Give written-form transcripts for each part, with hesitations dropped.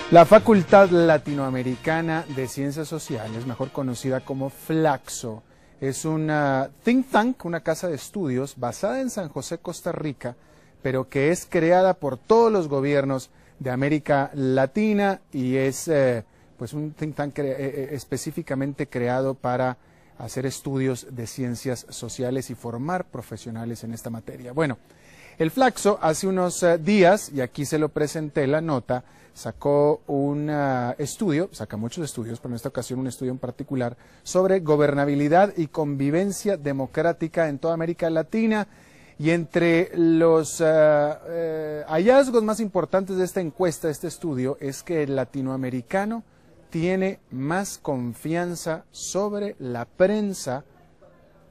La Facultad Latinoamericana de Ciencias Sociales, mejor conocida como Flaxo, es una think tank, una casa de estudios basada en San José, Costa Rica, pero que es creada por todos los gobiernos de América Latina y es pues un think tank específicamente creado para hacer estudios de ciencias sociales y formar profesionales en esta materia. Bueno, el Flaxo hace unos días, y aquí se lo presenté la nota, sacó un estudio, saca muchos estudios, pero en esta ocasión un estudio en particular, sobre gobernabilidad y convivencia democrática en toda América Latina. Y entre los hallazgos más importantes de esta encuesta, de este estudio, es que el latinoamericano tiene más confianza sobre la prensa,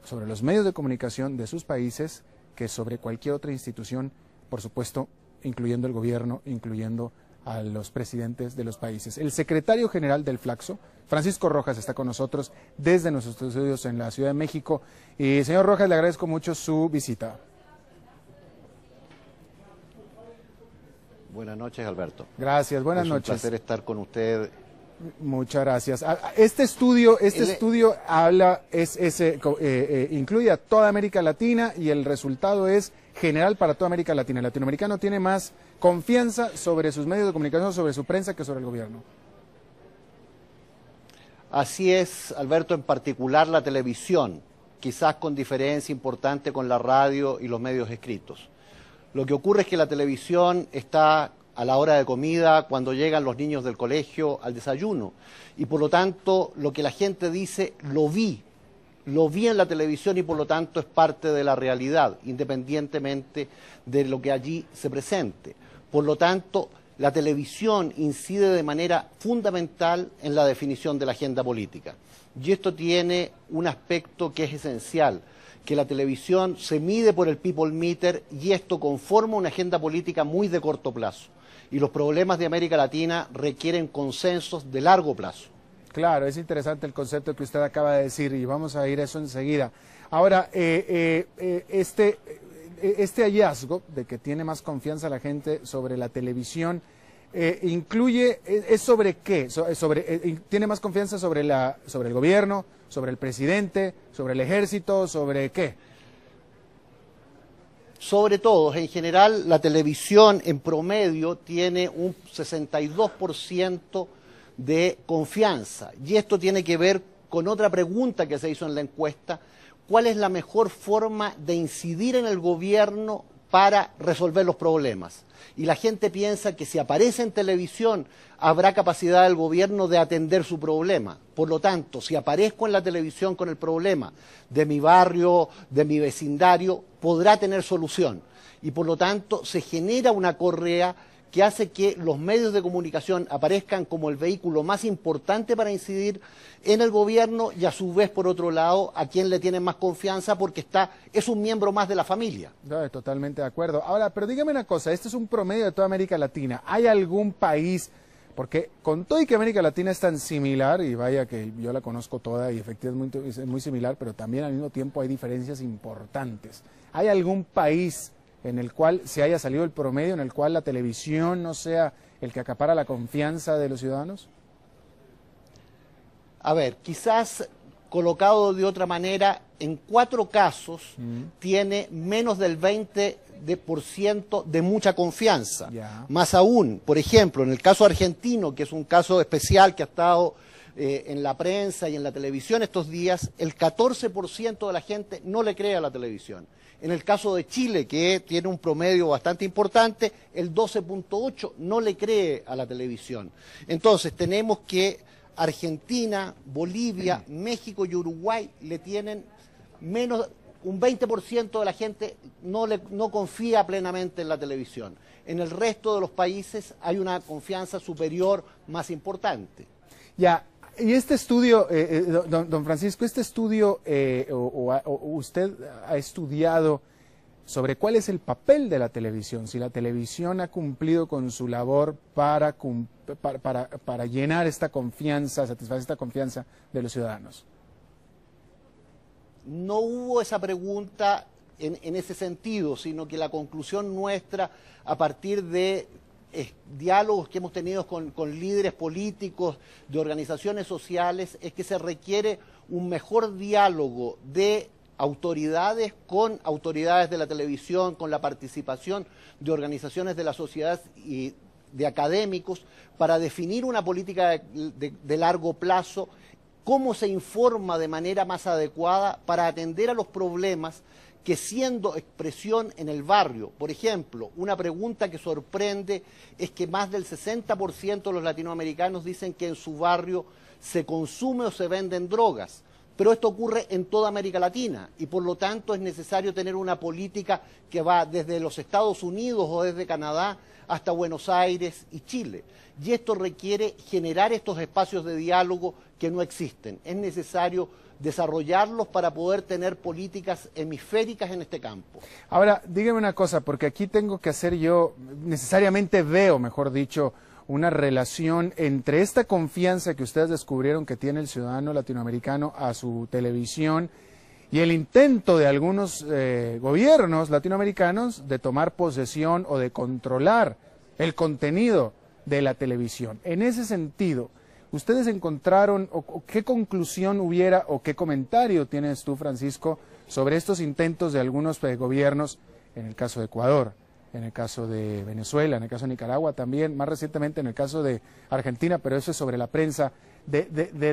sobre los medios de comunicación de sus países, que sobre cualquier otra institución, por supuesto, incluyendo el gobierno, incluyendo a los presidentes de los países. El secretario general del Flaxo, Francisco Rojas, está con nosotros desde nuestros estudios en la Ciudad de México. Y señor Rojas, le agradezco mucho su visita. Buenas noches, Alberto. Gracias, buenas noches. Es un placer estar con usted. Muchas gracias. Este estudio habla, incluye a toda América Latina y el resultado es general para toda América Latina. El latinoamericano tiene más confianza sobre sus medios de comunicación, sobre su prensa, que sobre el gobierno. Así es, Alberto, en particular la televisión, quizás con diferencia importante con la radio y los medios escritos. Lo que ocurre es que la televisión está a la hora de comida, cuando llegan los niños del colegio, al desayuno. Y por lo tanto, lo que la gente dice, lo vi en la televisión y por lo tanto es parte de la realidad, independientemente de lo que allí se presente. Por lo tanto, la televisión incide de manera fundamental en la definición de la agenda política. Y esto tiene un aspecto que es esencial, que la televisión se mide por el People Meter y esto conforma una agenda política muy de corto plazo. Y los problemas de América Latina requieren consensos de largo plazo. Claro, es interesante el concepto que usted acaba de decir y vamos a ir a eso enseguida. Ahora, este hallazgo de que tiene más confianza la gente sobre la televisión, incluye, ¿es sobre qué? ¿Tiene más confianza sobre el gobierno, sobre el presidente, sobre el ejército, sobre qué? Sobre todo, en general, la televisión en promedio tiene un 62% de confianza. Y esto tiene que ver con otra pregunta que se hizo en la encuesta: ¿cuál es la mejor forma de incidir en el gobierno para resolver los problemas? Y la gente piensa que si aparece en televisión habrá capacidad del gobierno de atender su problema. Por lo tanto, si aparezco en la televisión con el problema de mi barrio, de mi vecindario, podrá tener solución. Y por lo tanto se genera una correa que hace que los medios de comunicación aparezcan como el vehículo más importante para incidir en el gobierno y a su vez, por otro lado, a quien le tienen más confianza porque es un miembro más de la familia. No, totalmente de acuerdo. Ahora, pero dígame una cosa, este es un promedio de toda América Latina. ¿Hay algún país, porque con todo y que América Latina es tan similar, y vaya que yo la conozco toda y efectivamente es muy similar, pero también al mismo tiempo hay diferencias importantes? ¿Hay algún país en el cual se haya salido el promedio, en el cual la televisión no sea el que acapara la confianza de los ciudadanos? A ver, quizás colocado de otra manera, en 4 casos tiene menos del 20% de mucha confianza. Más aún, por ejemplo, en el caso argentino, que es un caso especial que ha estado en la prensa y en la televisión estos días, el 14% de la gente no le cree a la televisión. En el caso de Chile, que tiene un promedio bastante importante, el 12.8% no le cree a la televisión. Entonces tenemos que Argentina, Bolivia, México y Uruguay le tienen menos, un 20% de la gente no confía plenamente en la televisión. En el resto de los países hay una confianza superior más importante. Ya. Y este estudio, don Francisco, este estudio, usted ha estudiado sobre cuál es el papel de la televisión, si la televisión ha cumplido con su labor para llenar esta confianza, satisfacer esta confianza de los ciudadanos. No hubo esa pregunta en ese sentido, sino que la conclusión nuestra, a partir de diálogos que hemos tenido con líderes políticos, de organizaciones sociales, es que se requiere un mejor diálogo de autoridades con autoridades de la televisión, con la participación de organizaciones de la sociedad y de académicos, para definir una política de largo plazo, cómo se informa de manera más adecuada para atender a los problemas que, siendo expresión en el barrio, por ejemplo, una pregunta que sorprende es que más del 60% de los latinoamericanos dicen que en su barrio se consume o se venden drogas. Pero esto ocurre en toda América Latina y por lo tanto es necesario tener una política que va desde los Estados Unidos o desde Canadá hasta Buenos Aires y Chile. Y esto requiere generar estos espacios de diálogo que no existen. Es necesario desarrollarlos para poder tener políticas hemisféricas en este campo. Ahora, dígame una cosa, porque aquí tengo que hacer yo, necesariamente veo, mejor dicho, una relación entre esta confianza que ustedes descubrieron que tiene el ciudadano latinoamericano a su televisión y el intento de algunos gobiernos latinoamericanos de tomar posesión o de controlar el contenido de la televisión. En ese sentido, ¿ustedes encontraron o qué conclusión hubiera o qué comentario tienes tú, Francisco, sobre estos intentos de algunos gobiernos, en el caso de Ecuador, en el caso de Venezuela, en el caso de Nicaragua también, más recientemente en el caso de Argentina, pero eso es sobre la prensa, de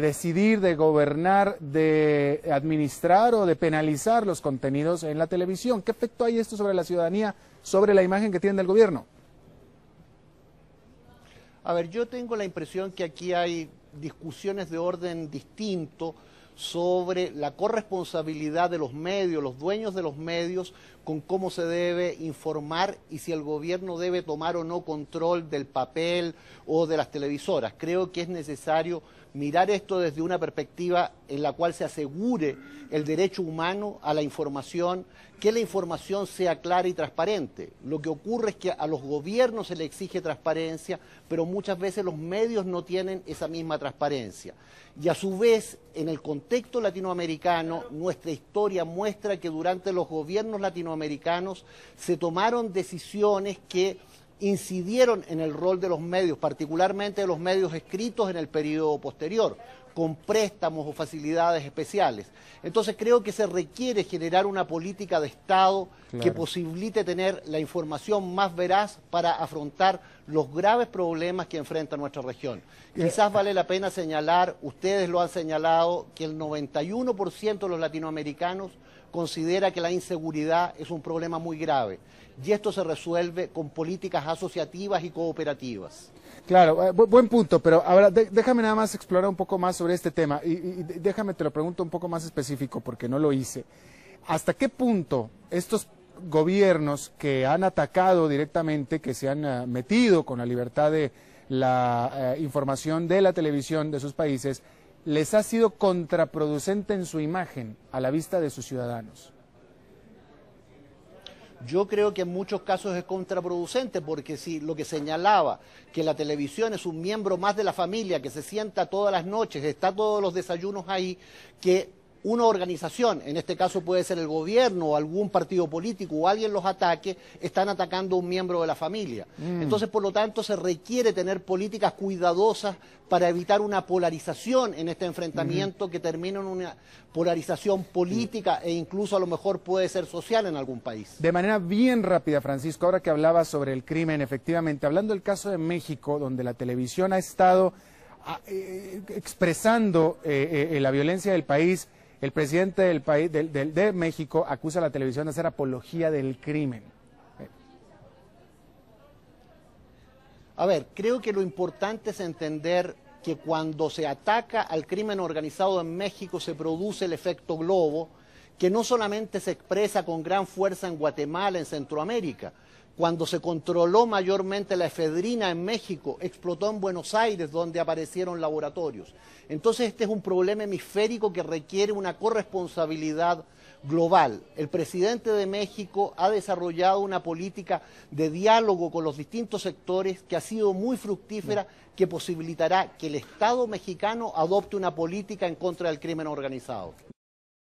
decidir, de gobernar, de administrar o de penalizar los contenidos en la televisión? ¿Qué efecto hay esto sobre la ciudadanía, sobre la imagen que tienen del gobierno? A ver, yo tengo la impresión que aquí hay discusiones de orden distinto sobre la corresponsabilidad de los medios, los dueños de los medios, con cómo se debe informar y si el gobierno debe tomar o no control del papel o de las televisoras. Creo que es necesario mirar esto desde una perspectiva en la cual se asegure el derecho humano a la información, que la información sea clara y transparente. Lo que ocurre es que a los gobiernos se les exige transparencia, pero muchas veces los medios no tienen esa misma transparencia. Y a su vez, en el contexto latinoamericano, nuestra historia muestra que durante los gobiernos latinoamericanos se tomaron decisiones que incidieron en el rol de los medios, particularmente de los medios escritos en el periodo posterior, con préstamos o facilidades especiales. Entonces creo que se requiere generar una política de Estado que posibilite tener la información más veraz para afrontar los graves problemas que enfrenta nuestra región. Quizás vale la pena señalar, ustedes lo han señalado, que el 91% de los latinoamericanos considera que la inseguridad es un problema muy grave. Y esto se resuelve con políticas asociativas y cooperativas. Claro, buen punto, pero ahora déjame nada más explorar un poco más sobre este tema y déjame, te lo pregunto un poco más específico porque no lo hice. ¿Hasta qué punto estos gobiernos que han atacado directamente, que se han metido con la libertad de la información de la televisión de sus países, les ha sido contraproducente en su imagen a la vista de sus ciudadanos? Yo creo que en muchos casos es contraproducente, porque si lo que señalaba, que la televisión es un miembro más de la familia, que se sienta todas las noches, está todos los desayunos ahí, que una organización, en este caso puede ser el gobierno o algún partido político o alguien los ataque, están atacando a un miembro de la familia. Entonces, por lo tanto, se requiere tener políticas cuidadosas para evitar una polarización en este enfrentamiento que termina en una polarización política e incluso a lo mejor puede ser social en algún país. De manera bien rápida, Francisco, ahora que hablabas sobre el crimen, efectivamente, hablando del caso de México, donde la televisión ha estado expresando la violencia del país, el presidente del país, de México acusa a la televisión de hacer apología del crimen. A ver, creo que lo importante es entender que cuando se ataca al crimen organizado en México se produce el efecto globo, que no solamente se expresa con gran fuerza en Guatemala, en Centroamérica. Cuando se controló mayormente la efedrina en México, explotó en Buenos Aires, donde aparecieron laboratorios. Entonces este es un problema hemisférico que requiere una corresponsabilidad global. El presidente de México ha desarrollado una política de diálogo con los distintos sectores que ha sido muy fructífera, que posibilitará que el Estado mexicano adopte una política en contra del crimen organizado.